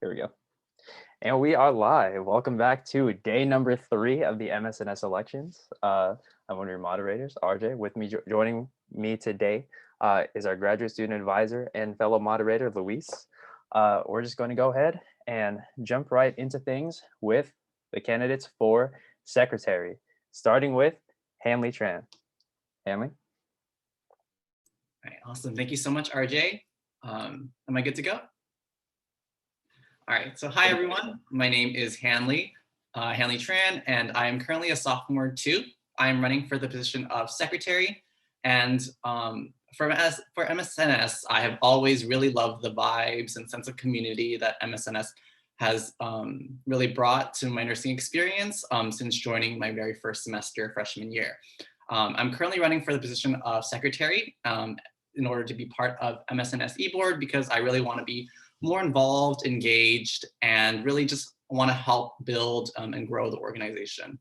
Here we go. And we are live. Welcome back to day number 3 of the MSNS elections. I'm one of your moderators, RJ. With me, joining me today is our graduate student advisor and fellow moderator, Luis. We're just going to go ahead and jump right into things with the candidates for secretary, starting with Hanley Tran. Hanley? All right, awesome. Thank you so much, RJ. Am I good to go? All right, so hi everyone. My name is Hanley Tran, and I am currently a sophomore too. I am running for the position of secretary, and for MSNS, I have always really loved the vibes and sense of community that MSNS has really brought to my nursing experience since joining my very first semester freshman year. I'm currently running for the position of secretary in order to be part of MSNS eBoard because I really want to be more involved, engaged, and really just want to help build and grow the organization.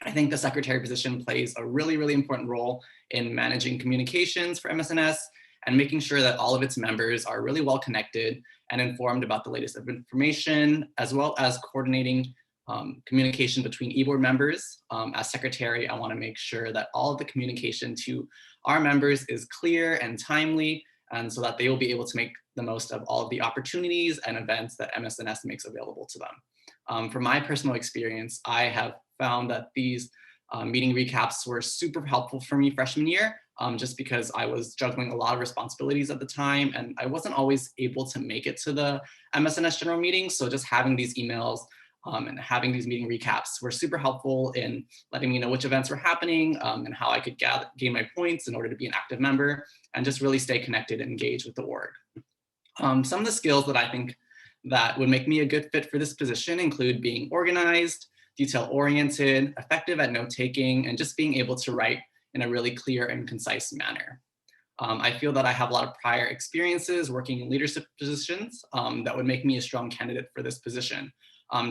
I think the secretary position plays a really, really important role in managing communications for MSNS and making sure that all of its members are really well connected and informed about the latest information, as well as coordinating communication between eBoard members. As secretary, I want to make sure that all of the communication to our members is clear and timely, and so that they will be able to make the most of all of the opportunities and events that MSNS makes available to them. From my personal experience, I have found that these meeting recaps were super helpful for me freshman year, just because I was juggling a lot of responsibilities at the time, and I wasn't always able to make it to the MSNS general meeting. So just having these emails and having these meeting recaps were super helpful in letting me know which events were happening and how I could gain my points in order to be an active member and just really stay connected and engaged with the org. Some of the skills that I think that would make me a good fit for this position include being organized, detail-oriented, effective at note-taking, and just being able to write in a really clear and concise manner. I feel that I have a lot of prior experiences working in leadership positions that would make me a strong candidate for this position.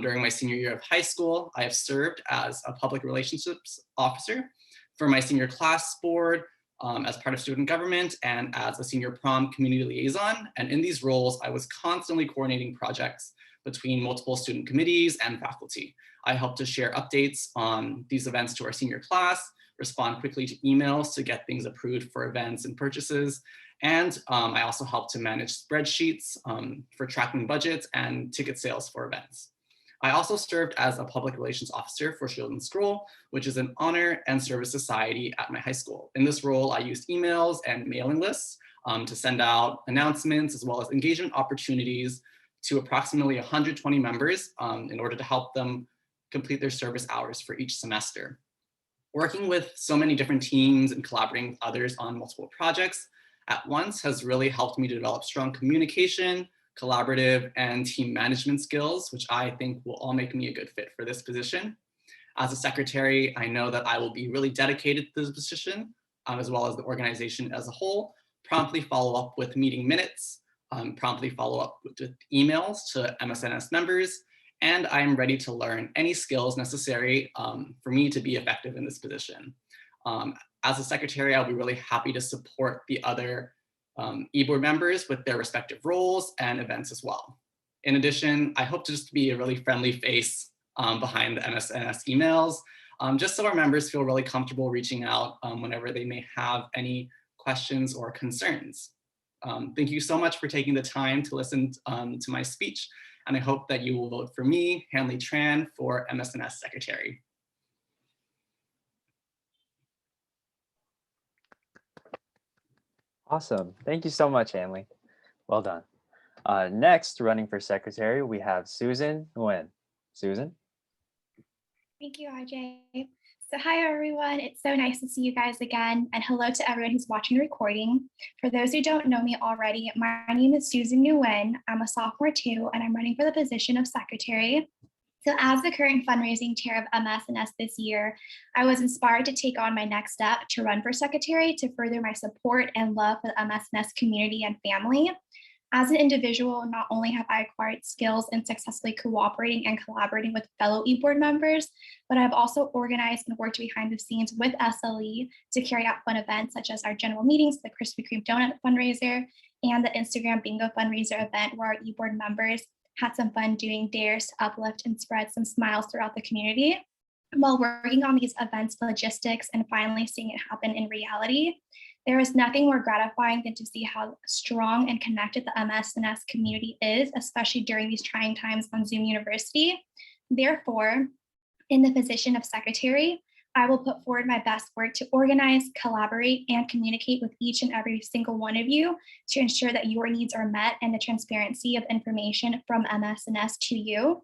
During my senior year of high school, I have served as a public relationships officer for my senior class board, as part of student government, and as a senior prom community liaison. And in these roles, I was constantly coordinating projects between multiple student committees and faculty. I helped to share updates on these events to our senior class, respond quickly to emails to get things approved for events and purchases. And I also helped to manage spreadsheets for tracking budgets and ticket sales for events. I also served as a public relations officer for Shield and Scroll, which is an honor and service society at my high school. In this role, I used emails and mailing lists to send out announcements as well as engagement opportunities to approximately 120 members in order to help them complete their service hours for each semester. Working with so many different teams and collaborating with others on multiple projects at once has really helped me to develop strong communication, collaborative, and team management skills, which I think will all make me a good fit for this position. As a secretary, I know that I will be really dedicated to this position, as well as the organization as a whole, promptly follow up with meeting minutes, promptly follow up with emails to MSNS members, and I'm ready to learn any skills necessary for me to be effective in this position. As a secretary, I'll be really happy to support the other eBoard members with their respective roles and events as well. In addition, I hope to just be a really friendly face behind the MSNS emails, just so our members feel really comfortable reaching out whenever they may have any questions or concerns. Thank you so much for taking the time to listen to my speech, and I hope that you will vote for me, Hanley Tran, for MSNS Secretary. Awesome. Thank you so much, Hanley. Well done. Next, running for secretary, we have Susan Nguyen. Susan? Thank you, RJ. So hi, everyone. It's so nice to see you guys again. And hello to everyone who's watching the recording. For those who don't know me already, my name is Susan Nguyen. I'm a sophomore too, and I'm running for the position of secretary. So as the current fundraising chair of MSNS this year, I was inspired to take on my next step to run for secretary to further my support and love for the MSNS community and family. As an individual, not only have I acquired skills in successfully cooperating and collaborating with fellow eBoard members, but I've also organized and worked behind the scenes with SLE to carry out fun events such as our general meetings, the Krispy Kreme Donut fundraiser, and the Instagram Bingo fundraiser event where our eBoard members had some fun doing dares to uplift and spread some smiles throughout the community. While working on these events logistics and finally seeing it happen in reality, there is nothing more gratifying than to see how strong and connected the MSNS community is, especially during these trying times on Zoom University. Therefore, in the position of secretary, I will put forward my best work to organize, collaborate, and communicate with each and every single one of you to ensure that your needs are met and the transparency of information from MSNS to you.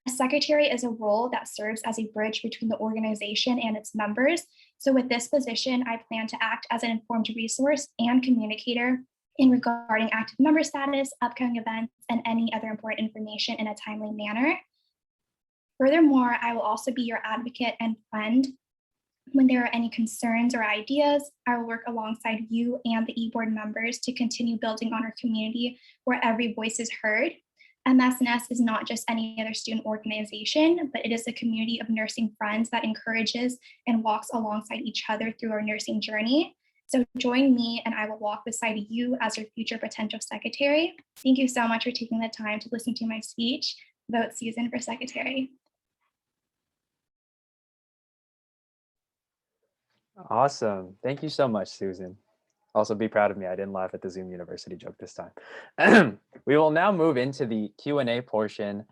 A secretary is a role that serves as a bridge between the organization and its members. So with this position, I plan to act as an informed resource and communicator in regarding active member status, upcoming events, and any other important information in a timely manner. Furthermore, I will also be your advocate and friend. When there are any concerns or ideas, I will work alongside you and the eBoard members to continue building on our community where every voice is heard. MSNS is not just any other student organization, but it is a community of nursing friends that encourages and walks alongside each other through our nursing journey. So join me and I will walk beside you as your future potential secretary. Thank you so much for taking the time to listen to my speech. Vote Susan for secretary. Awesome. Thank you so much, Susan. Also be proud of me. I didn't laugh at the Zoom University joke this time. We will now move into the Q&A portion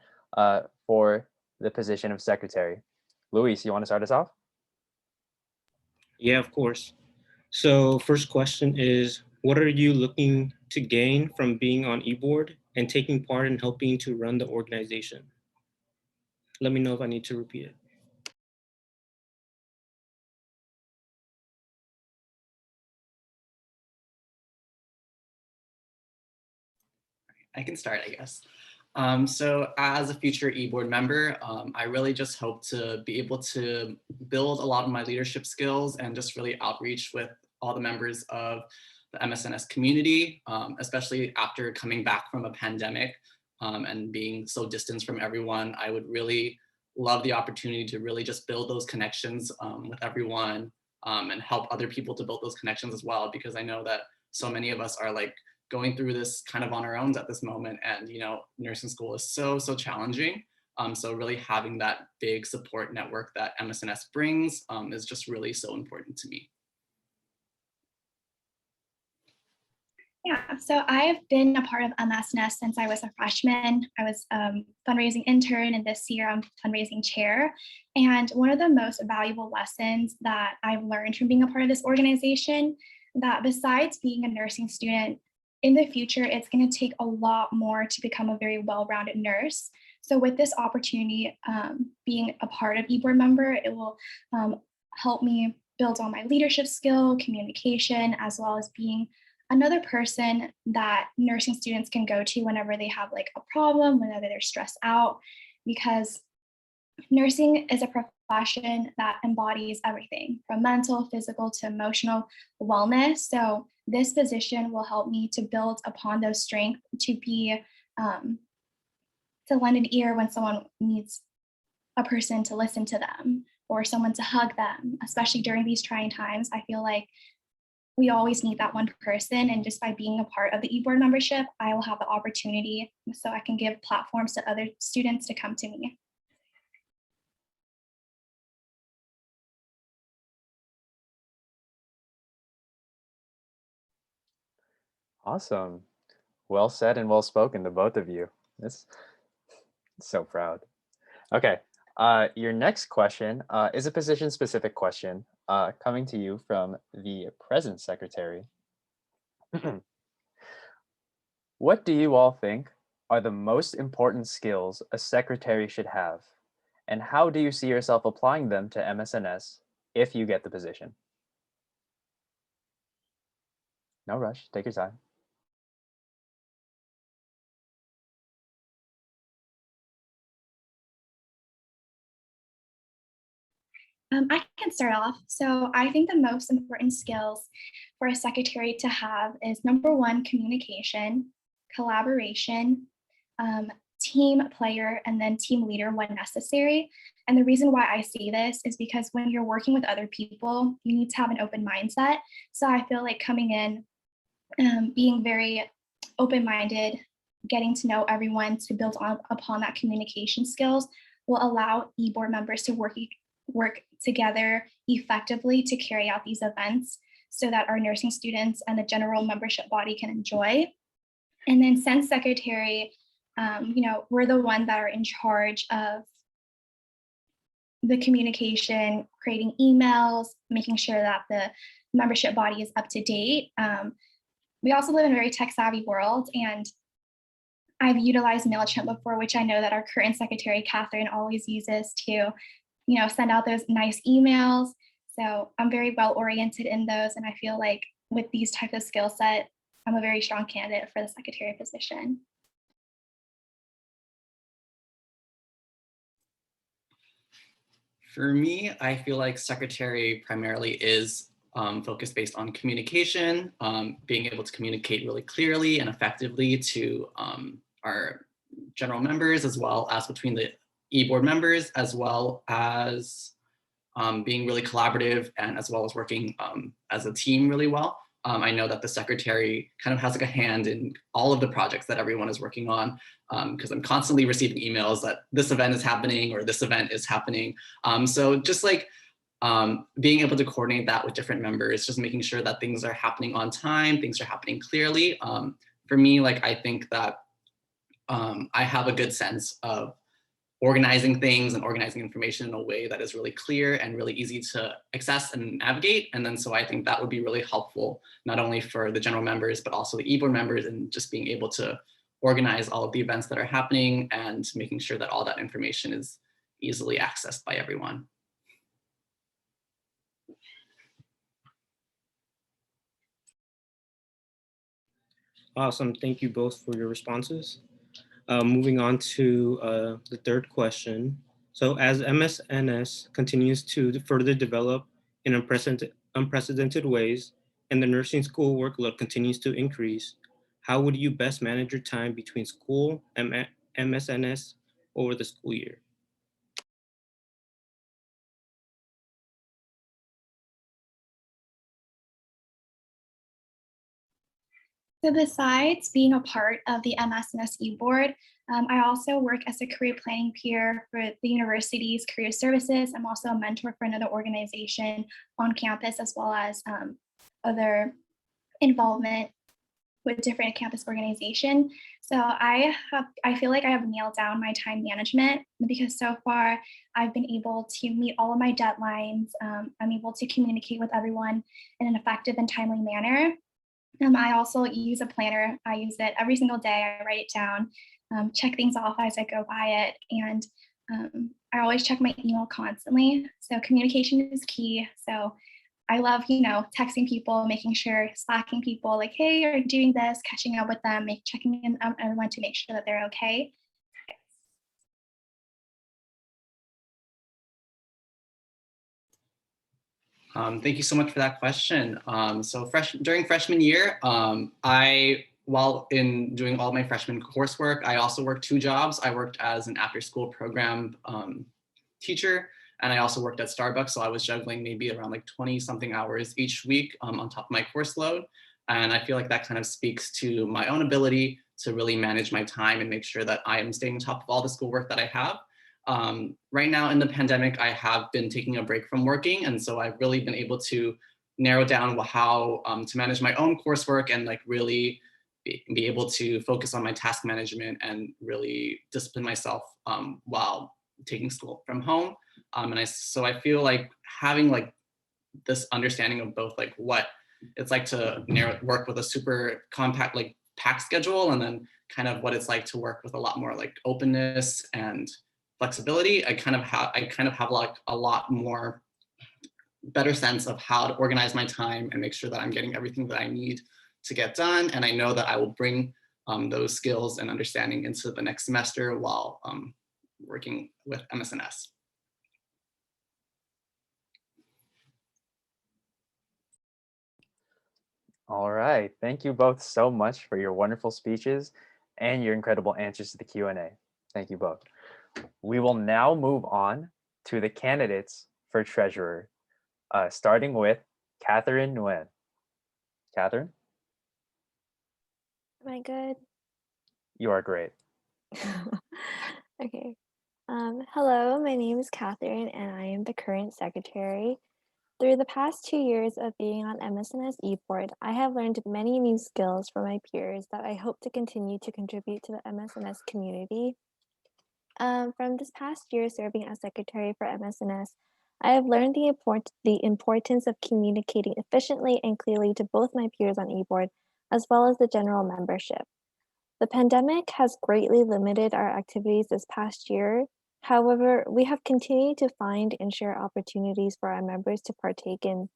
for the position of secretary. Luis, you want to start us off? Yeah, of course. So first question is, what are you looking to gain from being on eBoard and taking part in helping to run the organization? Let me know if I need to repeat it. I can start, I guess. So as a future eBoard member, I really just hope to be able to build a lot of my leadership skills and just really outreach with all the members of the MSNS community, especially after coming back from a pandemic and being so distanced from everyone. I would really love the opportunity to really just build those connections with everyone and help other people to build those connections as well, because I know that so many of us are like going through this kind of on our own at this moment. And, you know, nursing school is so challenging. So really having that big support network that MSNS brings is just really so important to me. Yeah, so I've been a part of MSNS since I was a freshman. I was a fundraising intern, and this year I'm fundraising chair. And one of the most valuable lessons that I've learned from being a part of this organization, that besides being a nursing student, in the future, it's going to take a lot more to become a very well-rounded nurse. So with this opportunity, being a part of eBoard member, it will help me build on my leadership skill, communication, as well as being another person that nursing students can go to whenever they have like a problem, whenever they're stressed out, because nursing is a profession that embodies everything from mental, physical to emotional wellness. So this position will help me to build upon those strengths to be to lend an ear when someone needs a person to listen to them or someone to hug them, especially during these trying times. I feel like we always need that one person, and just by being a part of the eBoard membership, I will have the opportunity so I can give platforms to other students to come to me. Awesome. Well said and well spoken to both of you. That's so proud. Okay. Your next question is a position specific question coming to you from the present secretary. What do you all think are the most important skills a secretary should have? And how do you see yourself applying them to MSNS if you get the position? No rush, take your time. I can start off. So I think the most important skills for a secretary to have is number one, communication, collaboration, team player, and then team leader when necessary. And the reason why I say this is because when you're working with other people, you need to have an open mindset. So I feel like coming in, being very open-minded, getting to know everyone to build upon that communication skills will allow e-board members to work together effectively to carry out these events so that our nursing students and the general membership body can enjoy. And then Sense Secretary, we're the one that are in charge of the communication, creating emails, making sure that the membership body is up to date. We also live in a very tech savvy world, and I've utilized MailChimp before, which I know that our current secretary, Catherine, always uses to, send out those nice emails. So I'm very well oriented in those. And I feel like with these types of skill set, I'm a very strong candidate for the secretary position. For me, I feel like secretary primarily is focused based on communication, being able to communicate really clearly and effectively to our general members, as well as between the e-board members, as well as being really collaborative, and as well as working as a team really well. I know that the secretary kind of has like a hand in all of the projects that everyone is working on, because I'm constantly receiving emails that this event is happening or this event is happening. So just like being able to coordinate that with different members, just making sure that things are happening on time, things are happening clearly. For me, like I think that I have a good sense of organizing things and organizing information in a way that is really clear and really easy to access and navigate. And then so I think that would be really helpful, not only for the general members, but also the e-board members, and just being able to organize all of the events that are happening and making sure that all that information is easily accessed by everyone. Awesome. Thank you both for your responses. Moving on to the third question. So as MSNS continues to further develop in unprecedented ways, and the nursing school workload continues to increase, how would you best manage your time between school and MSNS over the school year? So besides being a part of the MSNS e-board, I also work as a career planning peer for the university's career services. I'm also a mentor for another organization on campus, as well as other involvement with different campus organization. So I feel like I have nailed down my time management, because so far I've been able to meet all of my deadlines. I'm able to communicate with everyone in an effective and timely manner. I also use a planner. I use it every single day. I write it down, check things off as I go by it. And I always check my email constantly. So communication is key. So I love, texting people, making sure, slacking people like, hey, you're doing this, catching up with them, checking in on everyone to make sure that they're okay. Thank you so much for that question. So during freshman year, while in doing all my freshman coursework, I also worked 2 jobs. I worked as an after-school program teacher, and I also worked at Starbucks. So I was juggling maybe around like 20-something hours each week on top of my course load. And I feel like that kind of speaks to my own ability to really manage my time and make sure that I am staying on top of all the schoolwork that I have. Right now in the pandemic, I have been taking a break from working. And so I've really been able to narrow down how to manage my own coursework and like really be able to focus on my task management and really discipline myself while taking school from home. So I feel like having like this understanding of both like what it's like to work with a super compact, like packed schedule, and then kind of what it's like to work with a lot more like openness and flexibility. I kind of have like a lot more better sense of how to organize my time and make sure that I'm getting everything that I need to get done. And I know that I will bring those skills and understanding into the next semester while working with MSNS. All right. Thank you both so much for your wonderful speeches and your incredible answers to the Q&A. Thank you both. We will now move on to the candidates for treasurer, starting with Catherine Nguyen. Catherine? Am I good? You are great. Okay. Hello, my name is Catherine, and I am the current secretary. Through the past 2 years of being on MSNS eBoard, I have learned many new skills from my peers that I hope to continue to contribute to the MSNS community. From this past year serving as secretary for MSNS, I have learned the importance of communicating efficiently and clearly to both my peers on eBoard, as well as the general membership. The pandemic has greatly limited our activities this past year. However, we have continued to find and share opportunities for our members to partake in.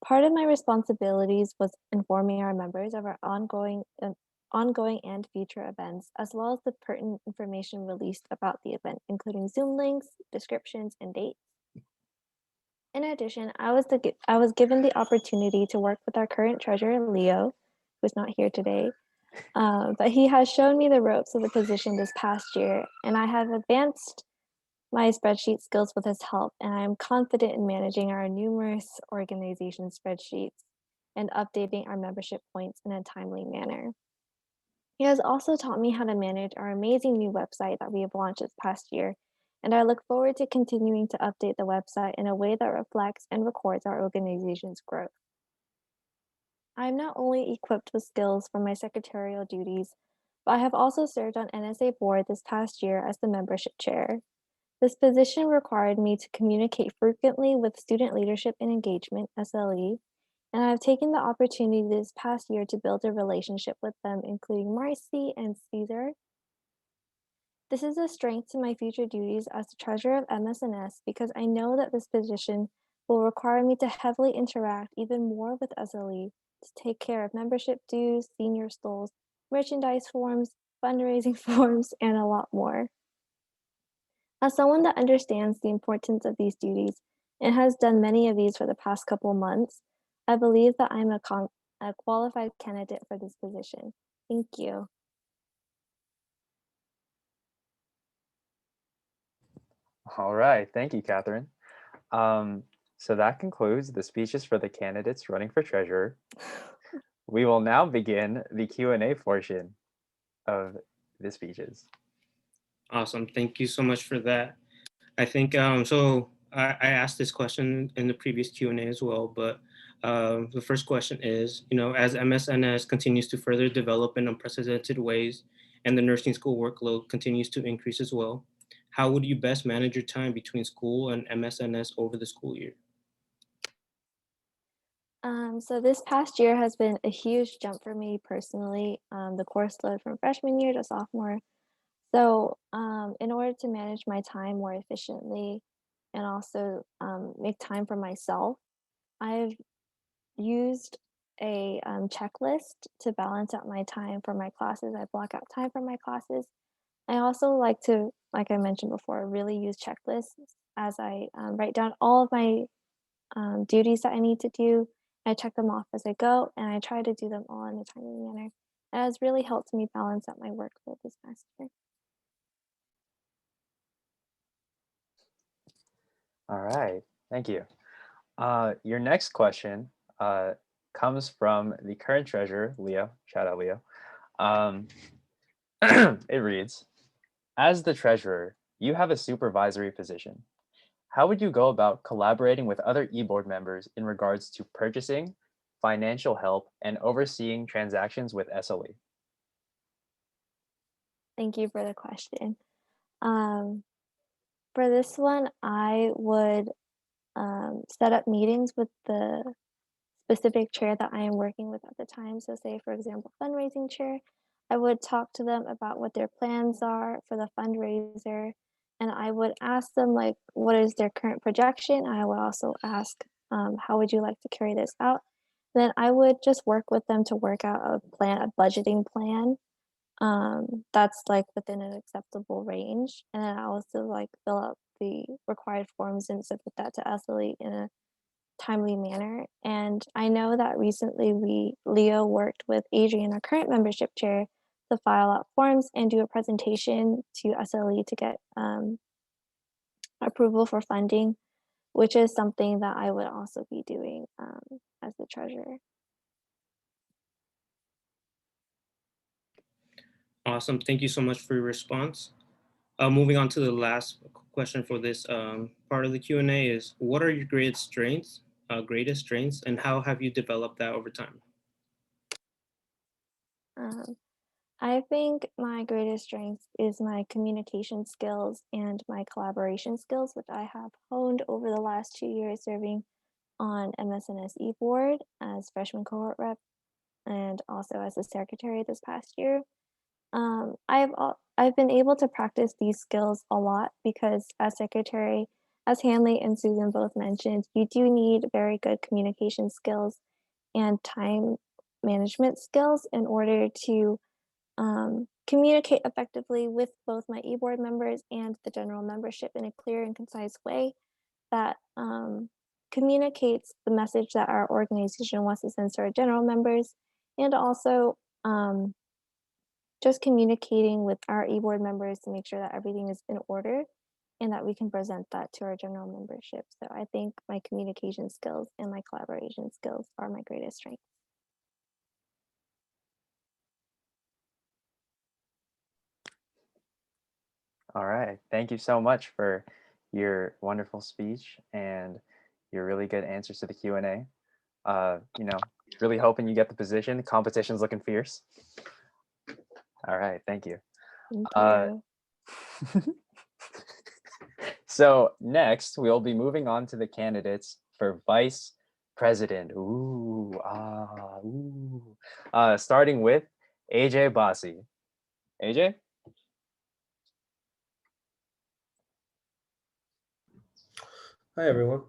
Part of my responsibilities was informing our members of our ongoing and future events, as well as the pertinent information released about the event, including Zoom links, descriptions, and dates. In addition, I was given the opportunity to work with our current treasurer, Leo, who's not here today, but he has shown me the ropes of the position this past year, and I have advanced my spreadsheet skills with his help, and I am confident in managing our numerous organization spreadsheets and updating our membership points in a timely manner. He has also taught me how to manage our amazing new website that we have launched this past year, and I look forward to continuing to update the website in a way that reflects and records our organization's growth. I am not only equipped with skills for my secretarial duties, but I have also served on NSA board this past year as the membership chair. This position required me to communicate frequently with student leadership and engagement, SLE, and I have taken the opportunity this past year to build a relationship with them, including Marcy and Caesar. This is a strength to my future duties as the treasurer of MSNS because I know that this position will require me to heavily interact even more with SLE to take care of membership dues, senior stoles, merchandise forms, fundraising forms, and a lot more. As someone that understands the importance of these duties and has done many of these for the past couple months, I believe that I'm a qualified candidate for this position. Thank you. All right, thank you, Catherine. So that concludes the speeches for the candidates running for treasurer. We will now begin the Q&A portion of the speeches. Awesome. Thank you so much for that. I think I asked this question in the previous Q&A as well, but the first question is, as MSNS continues to further develop in unprecedented ways and the nursing school workload continues to increase as well, how would you best manage your time between school and MSNS over the school year? So this past year has been a huge jump for me personally, the course load from freshman year to sophomore. So in order to manage my time more efficiently and also make time for myself, I've used a checklist to balance out my time for my classes. I block out time for my classes. I also like to, like I mentioned before, really use checklists as I write down all of my duties that I need to do. I check them off as I go, and I try to do them all in a timely manner. It has really helped me balance out my workload this past year. All right, thank you. Your next question comes from the current treasurer, Leo. Shout out, Leo. It reads, as the treasurer, you have a supervisory position. How would you go about collaborating with other eBoard members in regards to purchasing, financial help, and overseeing transactions with SLE? Thank you for the question. For this one, I would set up meetings with the specific chair that I am working with at the time. So say, for example, fundraising chair, I would talk to them about what their plans are for the fundraiser. And I would ask them like, what is their current projection? I would also ask, how would you like to carry this out? Then I would just work with them to work out a plan, a budgeting plan that's like within an acceptable range. And then I also like fill out the required forms and submit that to SLE in a timely manner. And I know that recently Leo worked with Adrian, our current membership chair, to file out forms and do a presentation to SLE to get approval for funding, which is something that I would also be doing as the treasurer. Awesome. Thank you so much for your response. Moving on to the last question for this part of the Q&A is, what are your greatest strengths, and how have you developed that over time? Um, I think my greatest strength is my communication skills and my collaboration skills, which I have honed over the last 2 years serving on MSNS board as freshman cohort rep and also as a secretary this past year. I've been able to practice these skills a lot because as secretary, as Hanley and Susan both mentioned, you do need very good communication skills and time management skills in order to communicate effectively with both my board members and the general membership in a clear and concise way that communicates the message that our organization wants to send to our general members, and also just communicating with our board members to make sure that everything is in order and that we can present that to our general membership. So I think my communication skills and my collaboration skills are my greatest strengths. All right. Thank you so much for your wonderful speech and your really good answers to the Q&A. Really hoping you get the position. The competition's looking fierce. All right. Thank you. Thank Uh, you. So next, we'll be moving on to the candidates for vice president. Starting with AJ Bossi. AJ? Hi, everyone.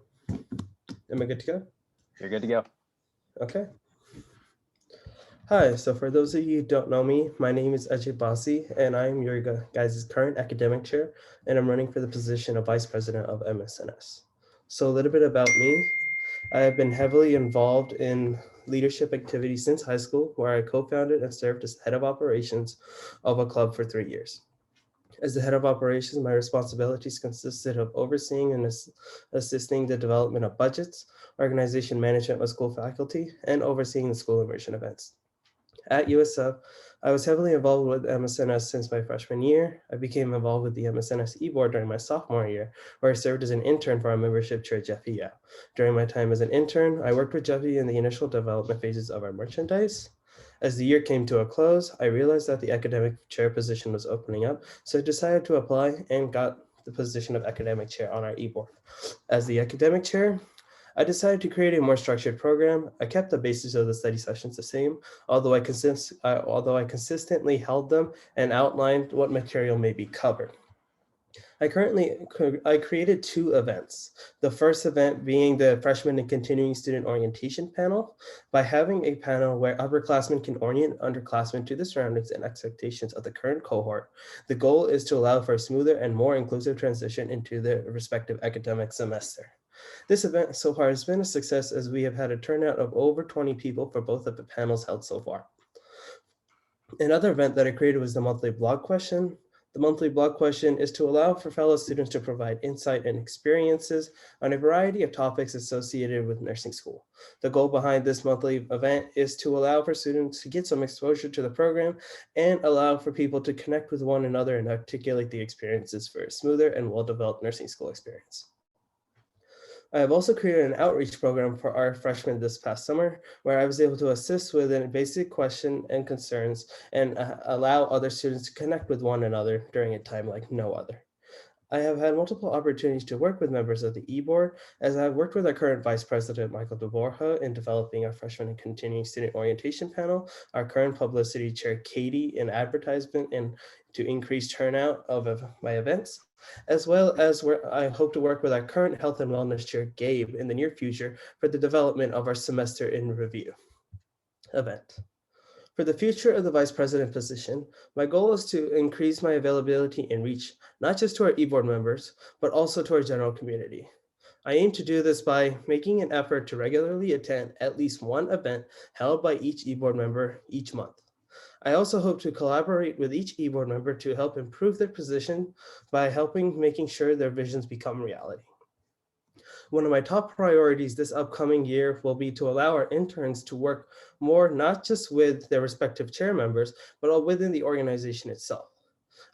Am I good to go? You're good to go. Okay. Hi, so for those of you who don't know me, my name is Ajay Basi, and I'm your guys' current academic chair, and I'm running for the position of vice president of MSNS. So a little bit about me. I have been heavily involved in leadership activities since high school, where I co-founded and served as head of operations of a club for 3 years. As the head of operations, my responsibilities consisted of overseeing and assisting the development of budgets, organization management with school faculty, and overseeing the school immersion events. At USF, I was heavily involved with MSNS since my freshman year. I became involved with the MSNS board during my sophomore year, where I served as an intern for our membership chair, Jeffy Yao. During my time as an intern, I worked with Jeffy in the initial development phases of our merchandise. As the year came to a close, I realized that the academic chair position was opening up, so I decided to apply and got the position of academic chair on our board. As the academic chair, I decided to create a more structured program. I kept the basis of the study sessions the same, although I consistently held them and outlined what material may be covered. I created 2 events. The first event being the freshman and continuing student orientation panel. By having a panel where upperclassmen can orient underclassmen to the surroundings and expectations of the current cohort, the goal is to allow for a smoother and more inclusive transition into the respective academic semester. This event so far has been a success as we have had a turnout of over 20 people for both of the panels held so far. Another event that I created was the monthly blog question. The monthly blog question is to allow for fellow students to provide insight and experiences on a variety of topics associated with nursing school. The goal behind this monthly event is to allow for students to get some exposure to the program and allow for people to connect with one another and articulate the experiences for a smoother and well-developed nursing school experience. I have also created an outreach program for our freshmen this past summer, where I was able to assist with a basic question and concerns and allow other students to connect with one another during a time like no other. I have had multiple opportunities to work with members of the board, as I've worked with our current Vice President, Michael DeBorja, in developing our freshman and continuing student orientation panel, our current publicity chair, Katie, in advertisement and to increase turnout of my events, as well as where I hope to work with our current health and wellness chair, Gabe, in the near future for the development of our semester in review event. For the future of the vice president position, my goal is to increase my availability and reach, not just to our board members, but also to our general community. I aim to do this by making an effort to regularly attend at least one event held by each board member each month. I also hope to collaborate with each board member to help improve their position by helping making sure their visions become reality. One of my top priorities this upcoming year will be to allow our interns to work more, not just with their respective chair members, but within the organization itself.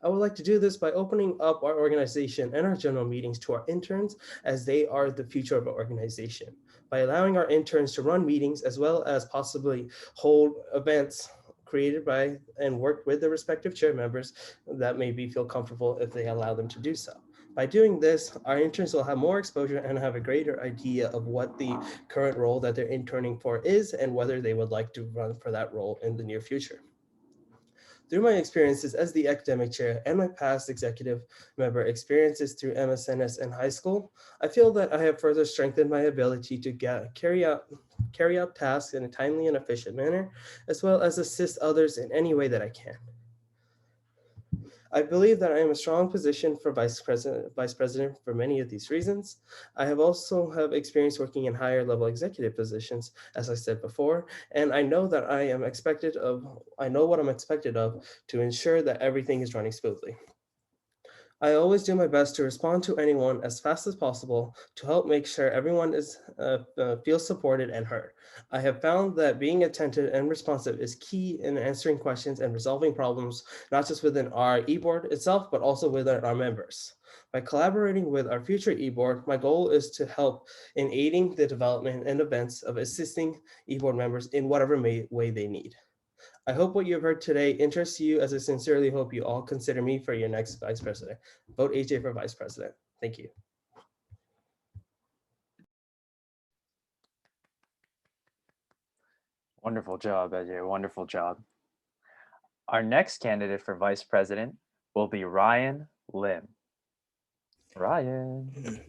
I would like to do this by opening up our organization and our general meetings to our interns, as they are the future of our organization. By allowing our interns to run meetings as well as possibly hold events created by and work with the respective chair members that maybe feel comfortable if they allow them to do so. By doing this, our interns will have more exposure and have a greater idea of what the current role that they're interning for is and whether they would like to run for that role in the near future. Through my experiences as the academic chair and my past executive member experiences through MSNS and high school, I feel that I have further strengthened my ability to carry out tasks in a timely and efficient manner, as well as assist others in any way that I can. I believe that I am a strong position for vice president for many of these reasons. I have also have experience working in higher level executive positions, as I said before, and I know that I know what I'm expected of to ensure that everything is running smoothly. I always do my best to respond to anyone as fast as possible to help make sure everyone feels supported and heard. I have found that being attentive and responsive is key in answering questions and resolving problems, not just within our e-board itself, but also within our members. By collaborating with our future e-board, my goal is to help in aiding the development and events of assisting e-board members in whatever way they need. I hope what you've heard today interests you, as I sincerely hope you all consider me for your next vice president. Vote AJ for vice president. Thank you. Wonderful job, Ajay. Wonderful job. Our next candidate for vice president will be Ryan Lim. Ryan.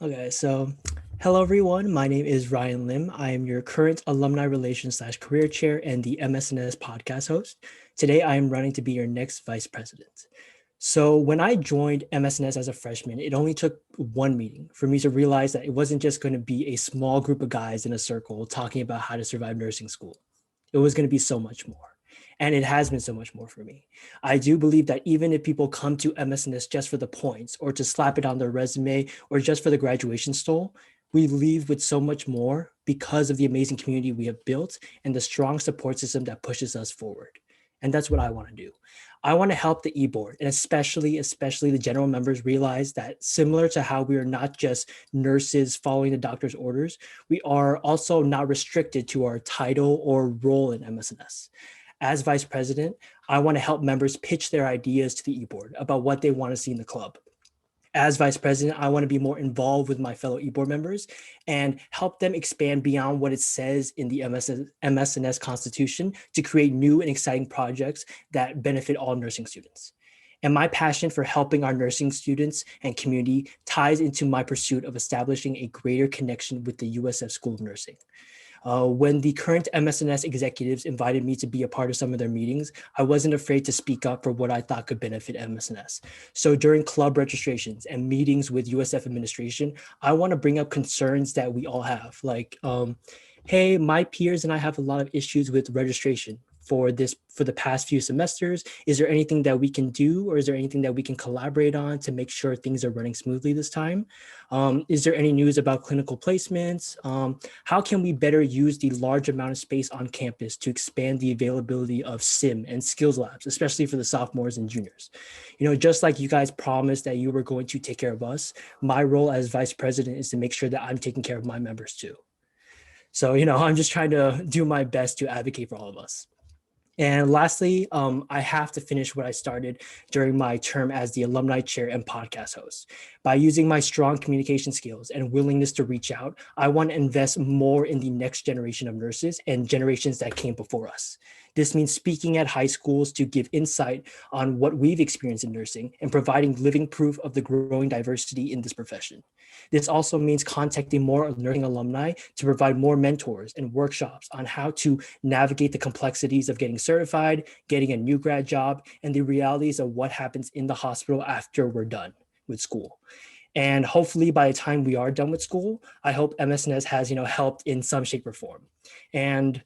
Okay, so hello everyone. My name is Ryan Lim. I am your current alumni relations / career chair and the MSNS podcast host. Today, I am running to be your next vice president. So when I joined MSNS as a freshman, it only took one meeting for me to realize that it wasn't just going to be a small group of guys in a circle talking about how to survive nursing school. It was going to be so much more. And it has been so much more for me. I do believe that even if people come to MSNS just for the points or to slap it on their resume or just for the graduation stole, we leave with so much more because of the amazing community we have built and the strong support system that pushes us forward. And that's what I want to do. I want to help the e-board and especially the general members realize that similar to how we are not just nurses following the doctor's orders, we are also not restricted to our title or role in MSNS. As vice president, I want to help members pitch their ideas to the e-board about what they want to see in the club. As vice president, I want to be more involved with my fellow e-board members and help them expand beyond what it says in the MSNS Constitution to create new and exciting projects that benefit all nursing students. And my passion for helping our nursing students and community ties into my pursuit of establishing a greater connection with the USF School of Nursing. When the current MSNS executives invited me to be a part of some of their meetings, I wasn't afraid to speak up for what I thought could benefit MSNS. So during club registrations and meetings with USF administration, I want to bring up concerns that we all have, like, hey, my peers and I have a lot of issues with registration for the past few semesters. Is there anything that we can do, or is there anything that we can collaborate on to make sure things are running smoothly this time? Is there any news about clinical placements? How can we better use the large amount of space on campus to expand the availability of sim and skills labs, especially for the sophomores and juniors? You know, just like you guys promised that you were going to take care of us, my role as vice president is to make sure that I'm taking care of my members too. So, you know, I'm just trying to do my best to advocate for all of us. And lastly, I have to finish what I started during my term as the alumni chair and podcast host. By using my strong communication skills and willingness to reach out, I want to invest more in the next generation of nurses and generations that came before us. This means speaking at high schools to give insight on what we've experienced in nursing and providing living proof of the growing diversity in this profession. This also means contacting more nursing alumni to provide more mentors and workshops on how to navigate the complexities of getting certified, getting a new grad job, and the realities of what happens in the hospital after we're done with school. And hopefully by the time we are done with school, I hope MSNS has, helped in some shape or form. And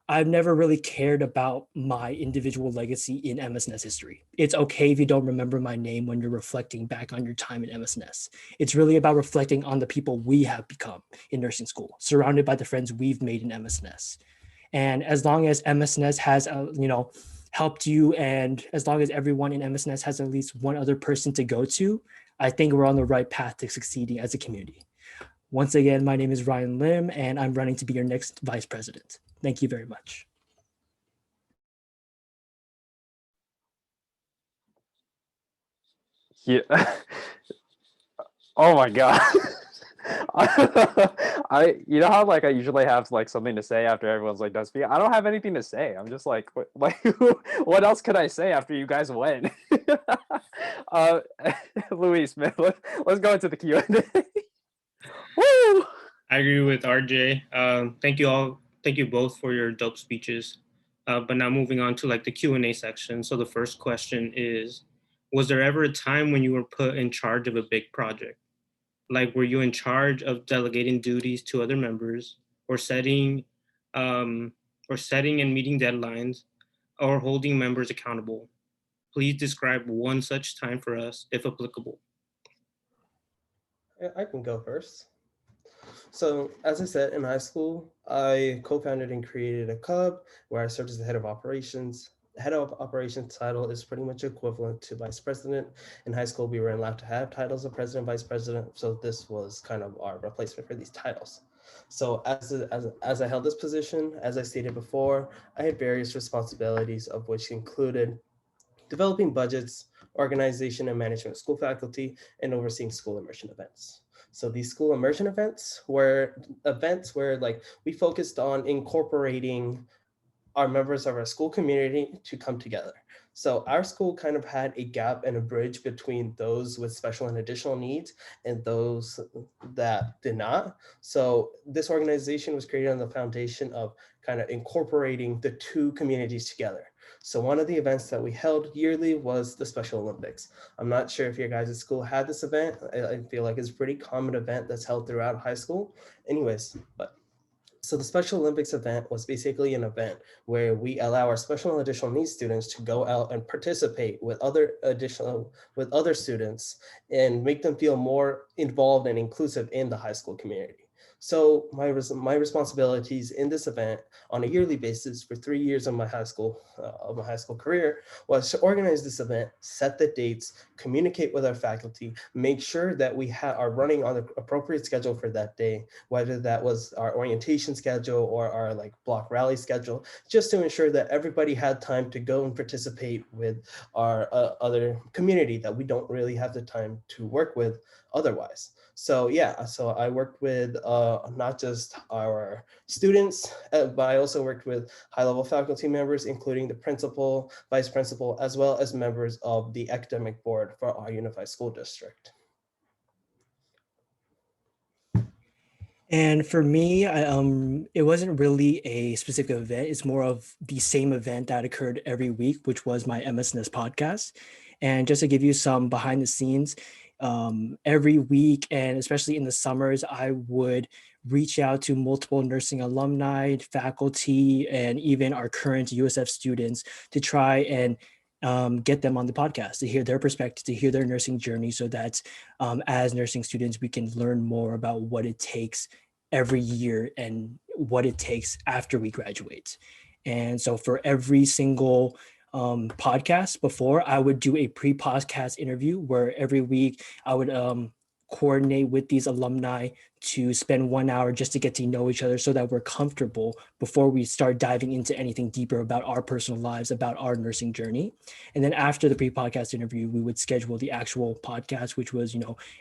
I've never really cared about my individual legacy in MSNS history. It's okay if you don't remember my name when you're reflecting back on your time in MSNS. It's really about reflecting on the people we have become in nursing school, surrounded by the friends we've made in MSNS. And as long as MSNS has, helped you, and as long as everyone in MSNS has at least one other person to go to, I think we're on the right path to succeeding as a community. Once again, my name is Ryan Lim, and I'm running to be your next vice president. Thank you very much. Yeah. Oh my God. You know how like I usually have like something to say after everyone's like done speaking. I don't have anything to say. I'm just like what else could I say after you guys went? uh, Luis, man, let's go into the Q&A. Woo! I agree with RJ. Thank you all. Thank you both for your dope speeches. But now moving on to like the Q&A section. So the first question is, was there ever a time when you were put in charge of a big project? Like, were you in charge of delegating duties to other members, or um, setting and meeting deadlines, or holding members accountable? Please describe one such time for us, if applicable. I can go first. So, as I said, in high school, I co-founded and created a club where I served as the head of operations. The head of operations title is pretty much equivalent to vice president. In high school, we weren't allowed to have titles of president, vice president, so this was kind of our replacement for these titles. So as I held this position, as I stated before, I had various responsibilities, of which included developing budgets, organization and management of school faculty, and overseeing school immersion events. So these school immersion events were events where like we focused on incorporating our members of our school community to come together. So our school kind of had a gap and a bridge between those with special and additional needs and those that did not. So this organization was created on the foundation of kind of incorporating the two communities together. So one of the events that we held yearly was the Special Olympics. I'm not sure if your guys' school had this event. I feel like it's a pretty common event that's held throughout high school. Anyways, but so the Special Olympics event was basically an event where we allow our special and additional needs students to go out and participate with other students and make them feel more involved and inclusive in the high school community. So my responsibilities in this event on a yearly basis for 3 years of my high school career was to organize this event, set the dates, communicate with our faculty, make sure that we are running on the appropriate schedule for that day, whether that was our orientation schedule or our like block rally schedule, just to ensure that everybody had time to go and participate with our other community that we don't really have the time to work with otherwise. So yeah, so I worked with not just our students, but I also worked with high-level faculty members, including the principal, vice principal, as well as members of the academic board for our unified school district. And for me, it wasn't really a specific event. It's more of the same event that occurred every week, which was my MSNS podcast. And just to give you some behind the scenes, every week, and especially in the summers, I would reach out to multiple nursing alumni, faculty, and even our current USF students to try and get them on the podcast, to hear their perspective, to hear their nursing journey, so that as nursing students, we can learn more about what it takes every year and what it takes after we graduate. And so for every single podcast before, I would do a pre-podcast interview where every week I would coordinate with these alumni to spend 1 hour just to get to know each other so that we're comfortable before we start diving into anything deeper about our personal lives, about our nursing journey. And then after the pre-podcast interview, we would schedule the actual podcast, which was,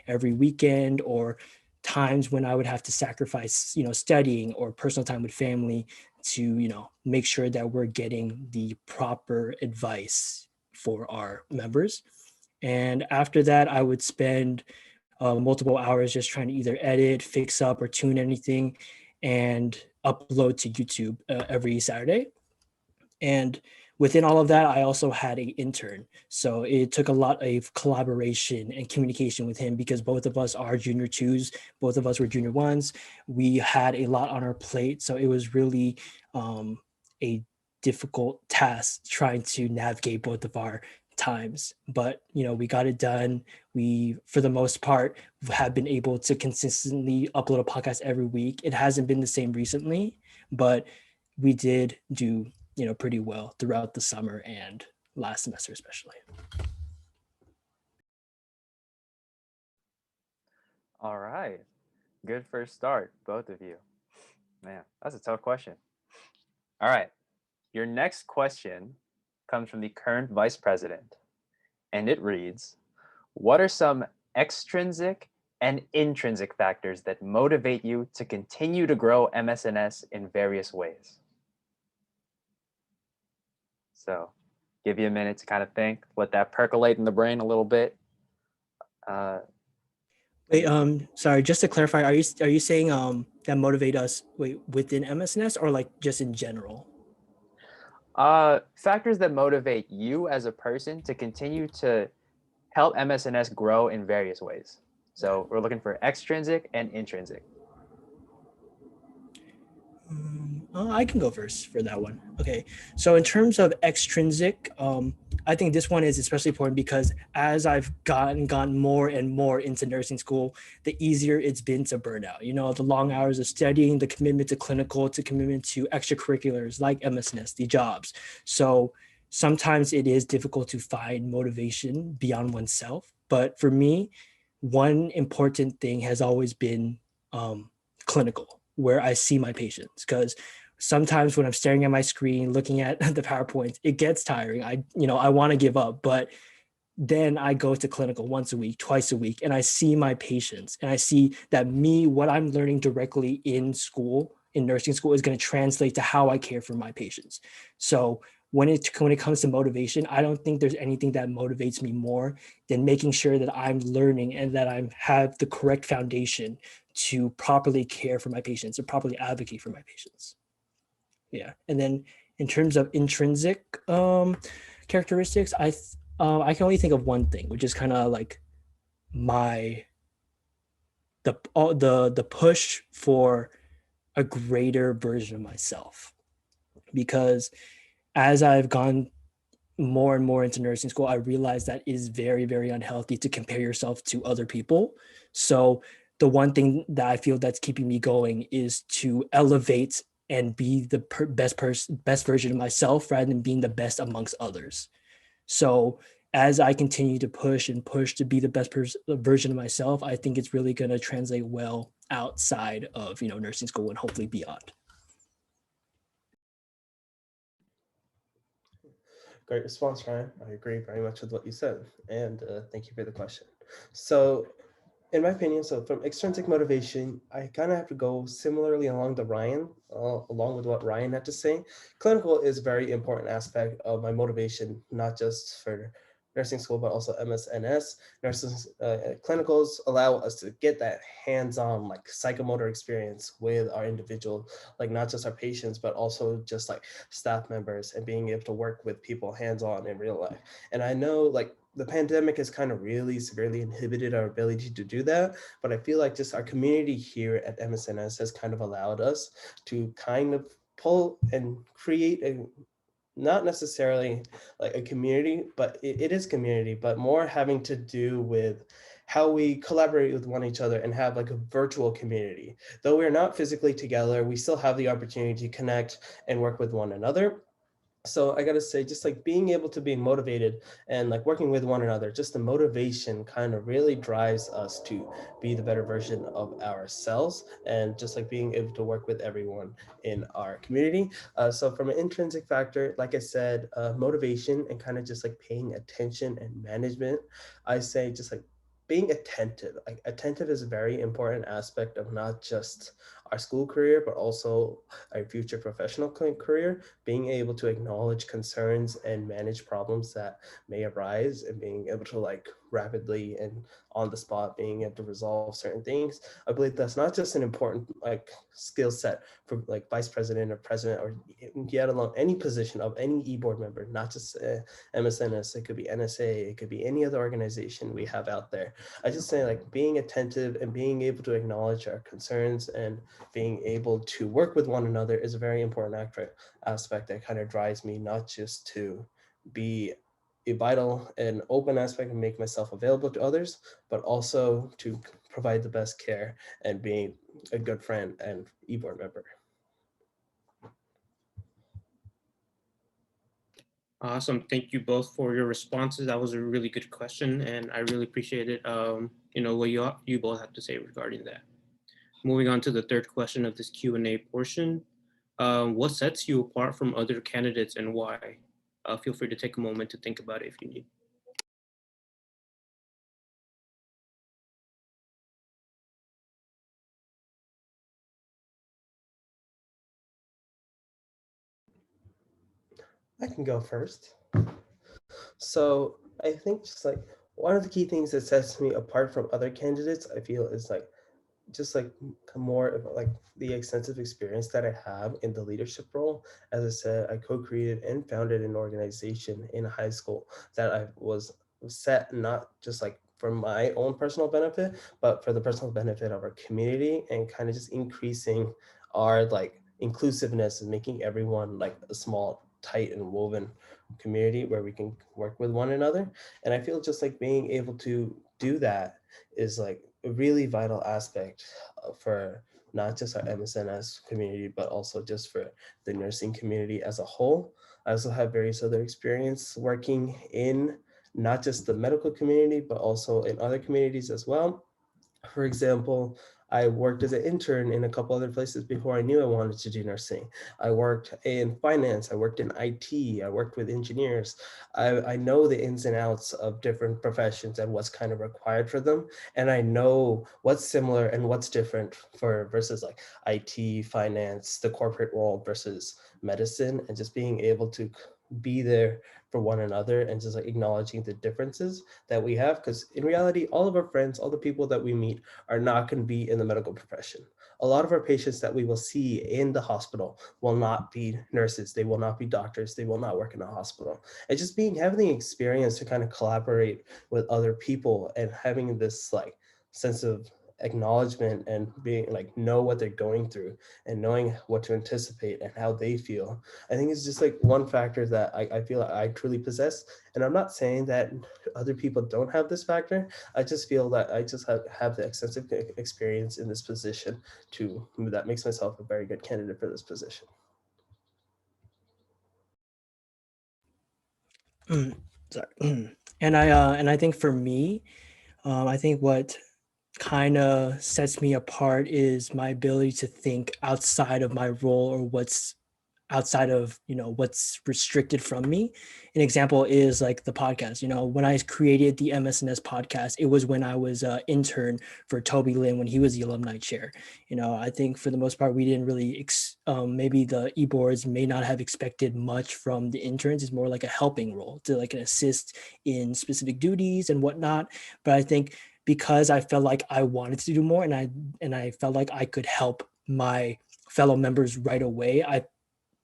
every weekend or times when I would have to sacrifice, studying or personal time with family to, make sure that we're getting the proper advice for our members. And after that, I would spend multiple hours just trying to either edit, fix up, or tune anything and upload to YouTube every Saturday. And within all of that, I also had an intern. So it took a lot of collaboration and communication with him because both of us are junior twos, both of us were junior ones. We had a lot on our plate. So it was really a difficult task trying to navigate both of our times. But we got it done. We, for the most part, have been able to consistently upload a podcast every week. It hasn't been the same recently, but we did do pretty well throughout the summer and last semester especially. All right. Good first start, both of you. Man, that's a tough question. All right. Your next question comes from the current vice president, and it reads, what are some extrinsic and intrinsic factors that motivate you to continue to grow MSNS in various ways? So give you a minute to kind of think, let that percolate in the brain a little bit. Wait, sorry, just to clarify, are you saying that motivate us within MSNS or like just in general? Factors that motivate you as a person to continue to help MSNS grow in various ways. So we're looking for extrinsic and intrinsic. I can go first for that one. Okay, so in terms of extrinsic, I think this one is especially important because as I've gotten more and more into nursing school, the easier it's been to burn out. The long hours of studying, the commitment to clinical, to commitment to extracurriculars like MSNS, the jobs. So sometimes it is difficult to find motivation beyond oneself. But for me, one important thing has always been clinical, where I see my patients, because sometimes when I'm staring at my screen, looking at the PowerPoint, it gets tiring. I want to give up, but then I go to clinical once a week, twice a week, and I see my patients and I see that what I'm learning directly in school, in nursing school, is going to translate to how I care for my patients. So when it comes to motivation, I don't think there's anything that motivates me more than making sure that I'm learning and that I have the correct foundation to properly care for my patients and properly advocate for my patients. Yeah. And then in terms of intrinsic characteristics, I can only think of one thing, which is kind of like the push for a greater version of myself. Because as I've gone more and more into nursing school, I realized that it is very, very unhealthy to compare yourself to other people. So the one thing that I feel that's keeping me going is to elevate and be the best version of myself rather than being the best amongst others. So as I continue to push and push to be the best version of myself, I think it's really going to translate well outside of nursing school and hopefully beyond. Great response, Ryan. I agree very much with what you said, and thank you for the question. So in my opinion, so from extrinsic motivation, I kind of have to go similarly along along with what Ryan had to say. Clinical is a very important aspect of my motivation, not just for nursing school, but also MSNS. Clinicals allow us to get that hands-on, like psychomotor experience with our individual, like not just our patients, but also just like staff members and being able to work with people hands-on in real life. And I know like the pandemic has kind of really severely inhibited our ability to do that. But I feel like just our community here at MSNS has kind of allowed us to kind of pull and create not necessarily like a community, but it is community, but more having to do with how we collaborate with one each other and have like a virtual community. Though we're not physically together, we still have the opportunity to connect and work with one another. So I gotta say, just like being able to be motivated and like working with one another, just the motivation kind of really drives us to be the better version of ourselves, and just like being able to work with everyone in our community. So from an intrinsic factor, like I said, motivation and kind of just like paying attention and management, I say just like being attentive. Like attentive is a very important aspect of not just our school career, but also our future professional career. Being able to acknowledge concerns and manage problems that may arise, and being able to like rapidly and on the spot being able to resolve certain things. I believe that's not just an important like skill set for like vice president or president, or yet alone any position of any e-board member, not just MSNS, it could be NSA, it could be any other organization we have out there. I just say like being attentive and being able to acknowledge our concerns and being able to work with one another is a very important aspect that kind of drives me not just to be a vital and open aspect and make myself available to others, but also to provide the best care and being a good friend and e-board member. Awesome. Thank you both for your responses. That was a really good question, and I really appreciate it. What you both have to say regarding that. Moving on to the third question of this Q&A portion. What sets you apart from other candidates and why? Feel free to take a moment to think about it if you need. I can go first. So I think just like one of the key things that sets me apart from other candidates, I feel is like just like more of like the extensive experience that I have in the leadership role. As I said, I co-created and founded an organization in high school that I was set not just like for my own personal benefit, but for the personal benefit of our community and kind of just increasing our like inclusiveness and making everyone like a small, tight and woven community where we can work with one another. And I feel just like being able to do that is like a really vital aspect for not just our MSNS community, but also just for the nursing community as a whole. I also have various other experience working in not just the medical community, but also in other communities as well. For example, I worked as an intern in a couple other places before I knew I wanted to do nursing. I worked in finance, I worked in IT, I worked with engineers. I know the ins and outs of different professions and what's kind of required for them. And I know what's similar and what's different for versus like IT, finance, the corporate world versus medicine, and just being able to be there for one another and just like acknowledging the differences that we have. Because in reality, all of our friends, all the people that we meet are not going to be in the medical profession. A lot of our patients that we will see in the hospital will not be nurses. They will not be doctors. They will not work in a hospital. And just having the experience to kind of collaborate with other people and having this like sense of acknowledgement and being like know what they're going through and knowing what to anticipate and how they feel, I think it's just like one factor that I feel like I truly possess. And I'm not saying that other people don't have this factor. I just feel that I just have the extensive experience in this position that makes myself a very good candidate for this position. Sorry. And I think for me, I think what kind of sets me apart is my ability to think outside of my role or what's outside of what's restricted from me. An example is like the podcast. When I created the MSNS podcast, it was when I was an intern for Toby Lin when he was the alumni chair. I think for the most part we didn't really maybe the e-boards may not have expected much from the interns. It's more like a helping role to like an assist in specific duties and whatnot. But I think because I felt like I wanted to do more and I felt like I could help my fellow members right away, I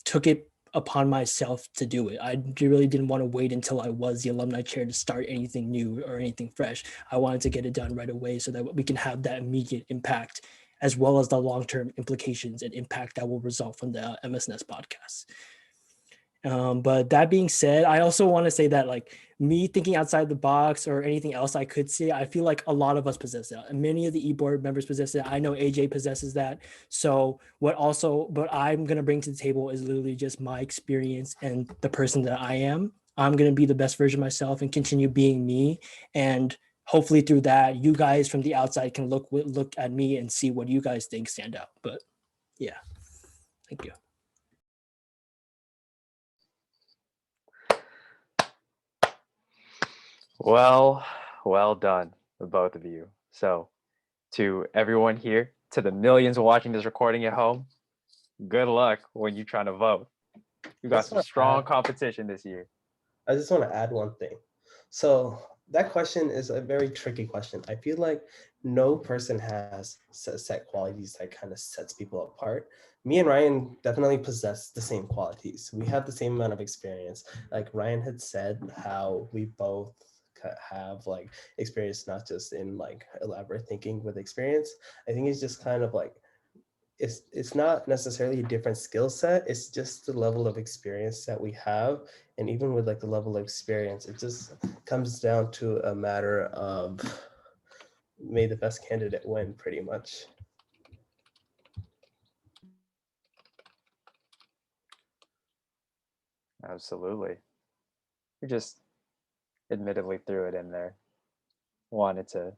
took it upon myself to do it. I really didn't want to wait until I was the alumni chair to start anything new or anything fresh. I wanted to get it done right away so that we can have that immediate impact as well as the long-term implications and impact that will result from the MSNS podcast. But that being said, I also want to say that like me thinking outside the box or anything else I could say, I feel like a lot of us possess that. And many of the e-board members possess it. I know AJ possesses that. So what I'm going to bring to the table is literally just my experience and the person that I am. I'm going to be the best version of myself and continue being me. And hopefully through that, you guys from the outside can look at me and see what you guys think stand out. But yeah, thank you. Well done, the both of you. So, to everyone here, to the millions watching this recording at home, good luck when you're trying to vote. You got some strong competition this year. I just want to add one thing. So that question is a very tricky question. I feel like no person has set qualities that kind of sets people apart. Me and Ryan definitely possess the same qualities. We have the same amount of experience. Like Ryan had said, how we both have like experience not just in like elaborate thinking with experience. I think it's just kind of like it's not necessarily a different skill set. It's just the level of experience that we have. And even with like the level of experience, it just comes down to a matter of may the best candidate win, pretty much. Absolutely. We just admittedly threw it in there. Wanted to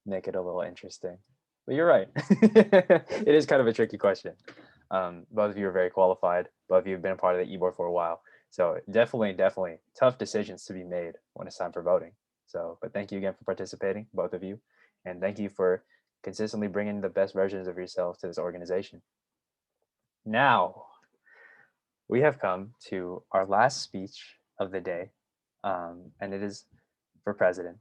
make it a little interesting. But you're right. It is kind of a tricky question. Both of you are very qualified. Both of you have been a part of the e-board for a while. So definitely tough decisions to be made when it's time for voting. So, but thank you again for participating, both of you. And thank you for consistently bringing the best versions of yourselves to this organization. Now, we have come to our last speech of the day, and it is for president.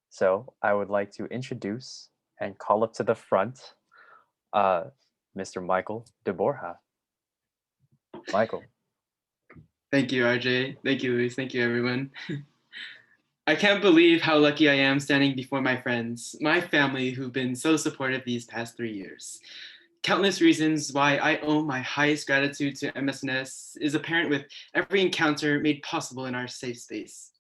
So I would like to introduce and call up to the front Mr. Michael de Borja. Michael. Thank you, RJ. Thank you, Luis. Thank you, everyone. I can't believe how lucky I am standing before my friends, my family who've been so supportive these past 3 years. Countless reasons why I owe my highest gratitude to MSNS is apparent with every encounter made possible in our safe space.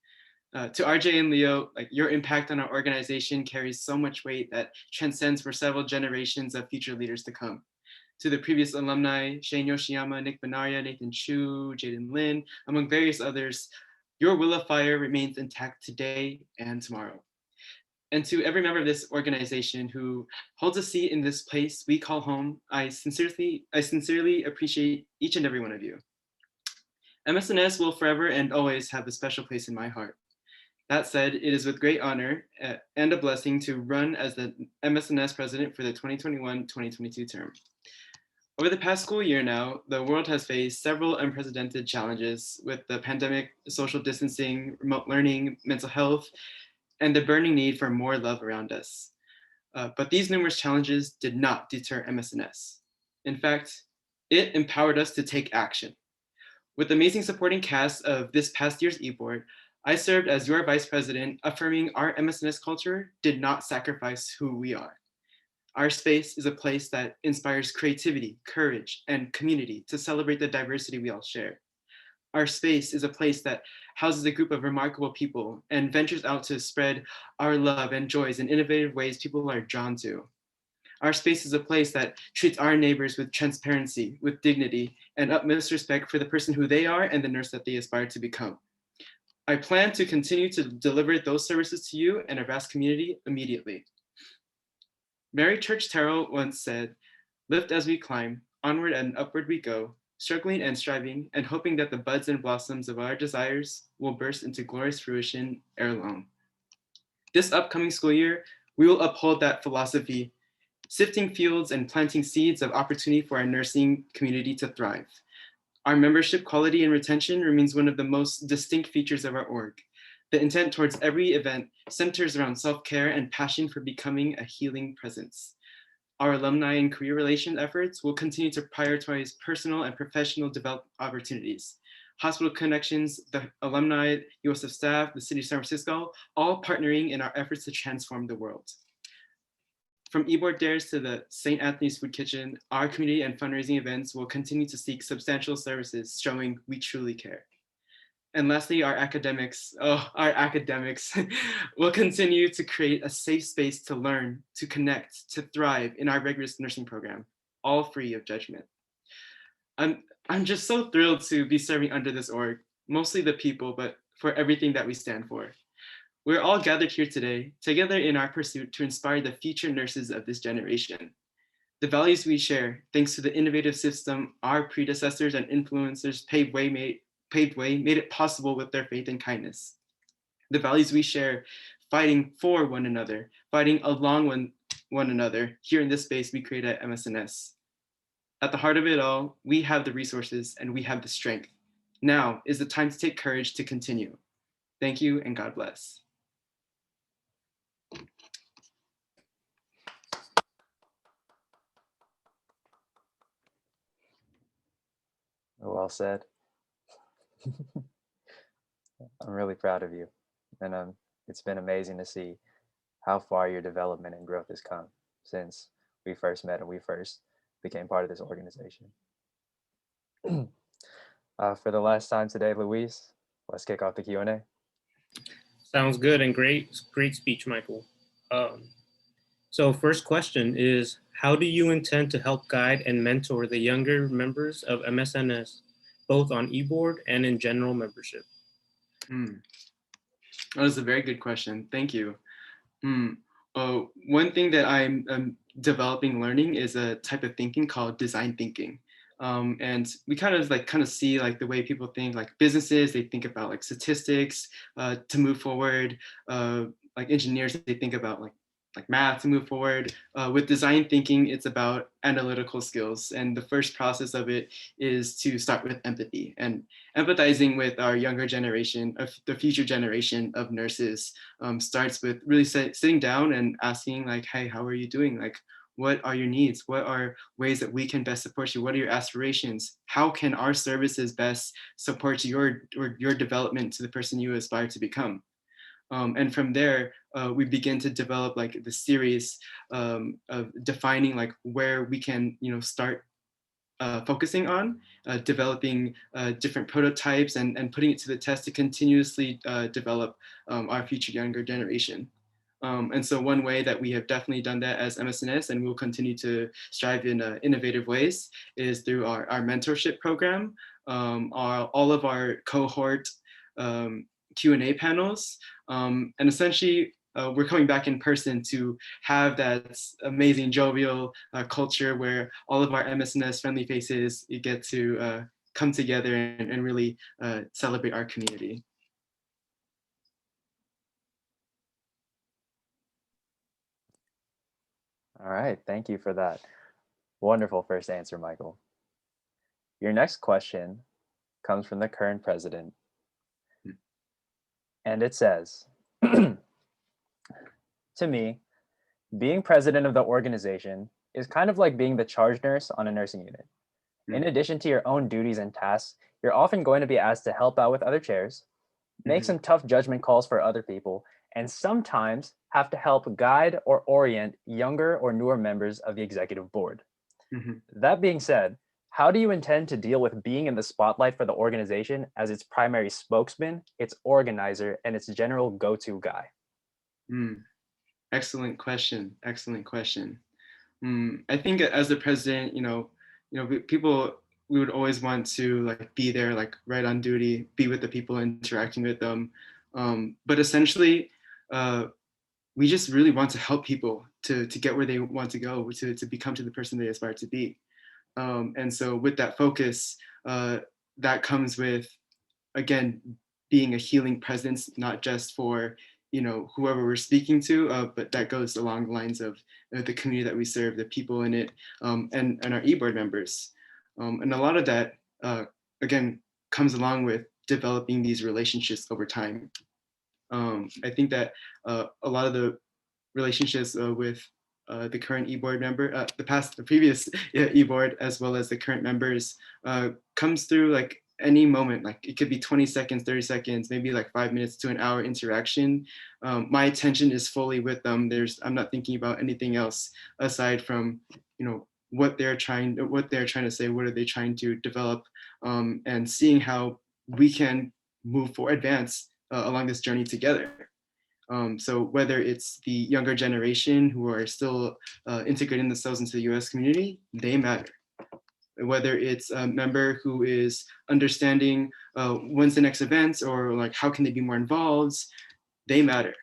To RJ and Leo, like your impact on our organization carries so much weight that transcends for several generations of future leaders to come. To the previous alumni, Shane Yoshiyama, Nick Benaria, Nathan Chu, Jaden Lin, among various others, your will of fire remains intact today and tomorrow. And to every member of this organization who holds a seat in this place we call home, I sincerely appreciate each and every one of you. MSNS will forever and always have a special place in my heart. That said, it is with great honor and a blessing to run as the MSNS president for the 2021-2022 term. Over the past school year now, the world has faced several unprecedented challenges with the pandemic, social distancing, remote learning, mental health, and the burning need for more love around us. But these numerous challenges did not deter MSNS. In fact, it empowered us to take action. With the amazing supporting cast of this past year's eBoard, I served as your vice president, affirming our MSNS culture did not sacrifice who we are. Our space is a place that inspires creativity, courage, and community to celebrate the diversity we all share. Our space is a place that houses a group of remarkable people and ventures out to spread our love and joys in innovative ways people are drawn to. Our space is a place that treats our neighbors with transparency, with dignity, and utmost respect for the person who they are and the nurse that they aspire to become. I plan to continue to deliver those services to you and our vast community immediately. Mary Church Terrell once said, "Lift as we climb, onward and upward we go, struggling and striving, and hoping that the buds and blossoms of our desires will burst into glorious fruition ere long." This upcoming school year, we will uphold that philosophy, sifting fields and planting seeds of opportunity for our nursing community to thrive. Our membership quality and retention remains one of the most distinct features of our org. The intent towards every event centers around self-care and passion for becoming a healing presence. Our alumni and career relations efforts will continue to prioritize personal and professional development opportunities. Hospital connections, the alumni, USF staff, the city of San Francisco, all partnering in our efforts to transform the world. From eBoard Dares to the St. Anthony's Food Kitchen, our community and fundraising events will continue to seek substantial services showing we truly care. And lastly, our academics will continue to create a safe space to learn, to connect, to thrive in our rigorous nursing program, all free of judgment. I'm just so thrilled to be serving under this org, mostly the people, but for everything that we stand for. We're all gathered here today, together in our pursuit to inspire the future nurses of this generation. The values we share, thanks to the innovative system our predecessors and influencers paved way, made it possible with their faith and kindness. The values we share, fighting for one another, fighting along one another, here in this space we create at MSNS. At the heart of it all, we have the resources and we have the strength. Now is the time to take courage to continue. Thank you and God bless. Well said. I'm really proud of you. And it's been amazing to see how far your development and growth has come since we first met and we first became part of this organization. For the last time today, Luis, let's kick off the Q&A. Sounds good and great speech, Michael. So first question is, how do you intend to help guide and mentor the younger members of MSNS, both on eBoard and in general membership? That was a very good question. Thank you. One thing that I'm developing learning is a type of thinking called design thinking. And we kind of see like the way people think, like businesses, they think about like statistics to move forward. Like engineers, they think about like math to move forward. With design thinking, it's about analytical skills. And the first process of it is to start with empathy and empathizing with our younger generation, of the future generation of nurses. Starts with really sitting down and asking like, hey, how are you doing? Like, what are your needs? What are ways that we can best support you? What are your aspirations? How can our services best support your development to the person you aspire to become? And from there, we begin to develop like the series of defining like where we can, start focusing on, developing different prototypes and putting it to the test to continuously develop our future younger generation. And so one way that we have definitely done that as MSNS, and we'll continue to strive in innovative ways, is through our mentorship program, all of our cohort Q&A panels, and essentially we're coming back in person to have that amazing jovial culture where all of our MSNS friendly faces get to come together and really celebrate our community. All right, thank you for that wonderful first answer, Michael. Your next question comes from the current president, and it says, to me, being president of the organization is kind of like being the charge nurse on a nursing unit. In addition to your own duties and tasks, you're often going to be asked to help out with other chairs, make some tough judgment calls for other people, and sometimes have to help guide or orient younger or newer members of the executive board. That being said, how do you intend to deal with being in the spotlight for the organization as its primary spokesman, its organizer, and its general go-to guy? Excellent question. Excellent question. I think as the president, people, we would always want to like be there, like right on duty, be with the people, interacting with them. But essentially, we just really want to help people to get where they want to go, to become to the person they aspire to be. And so with that focus, that comes with, again, being a healing presence, not just for whoever we're speaking to, but that goes along the lines of the community that we serve, the people in it, and our eBoard members. And a lot of that, again, comes along with developing these relationships over time. I think that a lot of the relationships with the current eBoard member, the previous eBoard, as well as the current members, comes through like any moment. Like it could be 20 seconds, 30 seconds, maybe like 5 minutes to an hour interaction. My attention is fully with them. I'm not thinking about anything else aside from, what they're trying to say, what are they trying to develop, and seeing how we can advance along this journey together. So whether it's the younger generation who are still integrating themselves into the US community, they matter. Whether it's a member who is understanding when's the next event, or like how can they be more involved, they matter.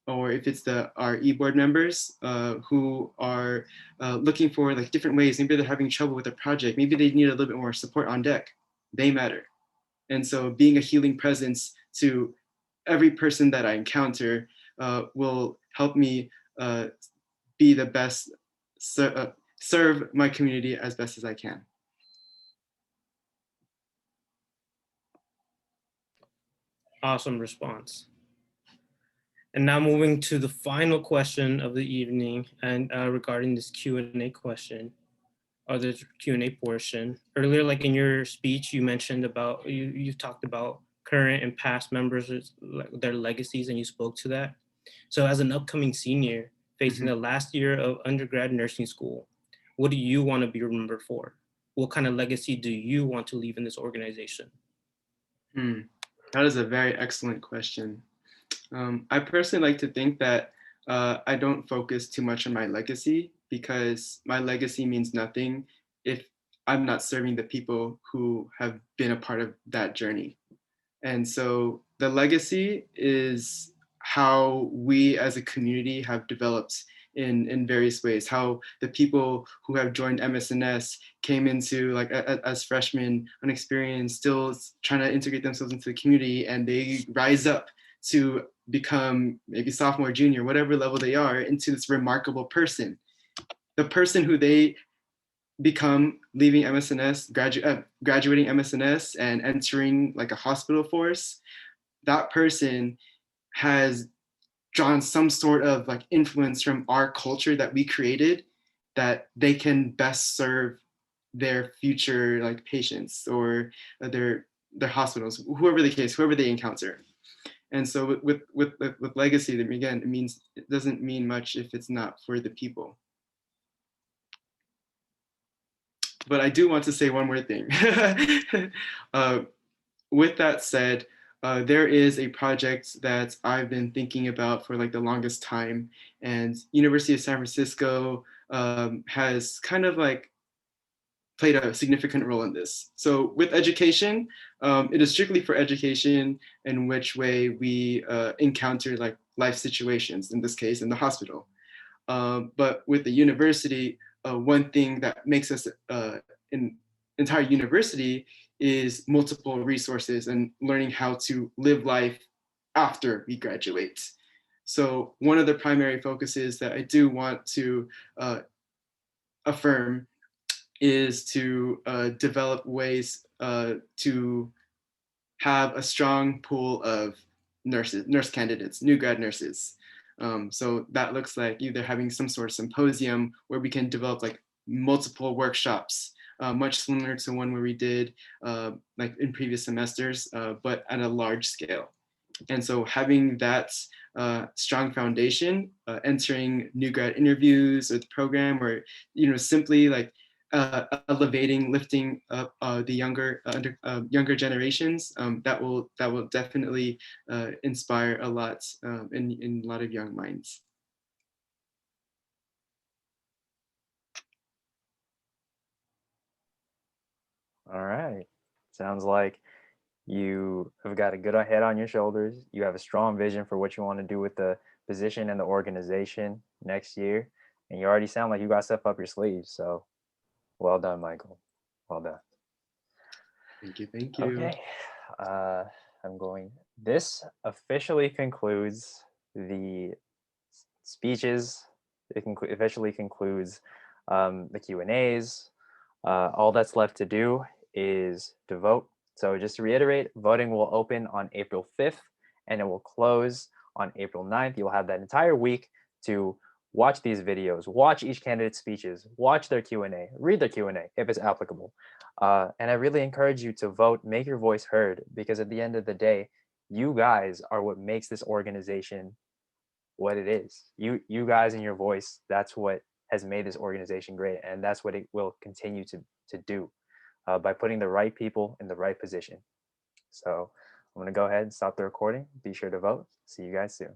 Or if it's our eBoard members who are looking for like different ways, maybe they're having trouble with a project, maybe they need a little bit more support on deck, they matter. And so being a healing presence to every person that I encounter will help me be the best, serve my community as best as I can. Awesome response. And now moving to the final question of the evening, and regarding this Q&A question, or the Q&A portion. Earlier, like in your speech, you mentioned about, you talked about current and past members, their legacies, and you spoke to that. So as an upcoming senior facing the last year of undergrad nursing school, what do you want to be remembered for? What kind of legacy do you want to leave in this organization? That is a very excellent question. I personally like to think that I don't focus too much on my legacy, because my legacy means nothing if I'm not serving the people who have been a part of that journey. And so the legacy is how we as a community have developed in various ways, how the people who have joined MSNS came into, like, as freshmen, unexperienced, still trying to integrate themselves into the community, and they rise up to become maybe sophomore, junior, whatever level they are, into this remarkable person. The person who they become leaving MSNS, graduating MSNS and entering like a hospital force, that person has drawn some sort of like influence from our culture that we created, that they can best serve their future like patients, or their hospitals, whoever the case, whoever they encounter. And so with legacy, again, it doesn't mean much if it's not for the people. But I do want to say one more thing. With that said, there is a project that I've been thinking about for like the longest time, and University of San Francisco has kind of like played a significant role in this. So with education, it is strictly for education, in which way we encounter like life situations, in this case in the hospital. But with the university, one thing that makes us an entire university is multiple resources and learning how to live life after we graduate. So one of the primary focuses that I do want to affirm is to develop ways to have a strong pool of nurse candidates, new grad nurses. So that looks like either having some sort of symposium where we can develop like multiple workshops, much similar to one where we did like in previous semesters, but at a large scale. And so having that strong foundation, entering new grad interviews or the program, or simply like elevating, lifting up the younger generations, that will definitely inspire a lot in a lot of young minds. All right. Sounds like you have got a good head on your shoulders. You have a strong vision for what you want to do with the position and the organization next year. And you already sound like you got stuff up your sleeves. So well done, Michael. Well done. Thank you. Thank you. Okay. This officially concludes the speeches. It officially concludes the Q&As. All that's left to do is to vote. So just to reiterate, voting will open on April 5th and it will close on April 9th. You'll have that entire week to watch these videos, watch each candidate's speeches, watch their Q&A, read their Q&A if it's applicable. And I really encourage you to vote, make your voice heard, because at the end of the day, you guys are what makes this organization what it is. You guys and your voice, that's what has made this organization great, and that's what it will continue to do by putting the right people in the right position. So I'm going to go ahead and stop the recording. Be sure to vote. See you guys soon.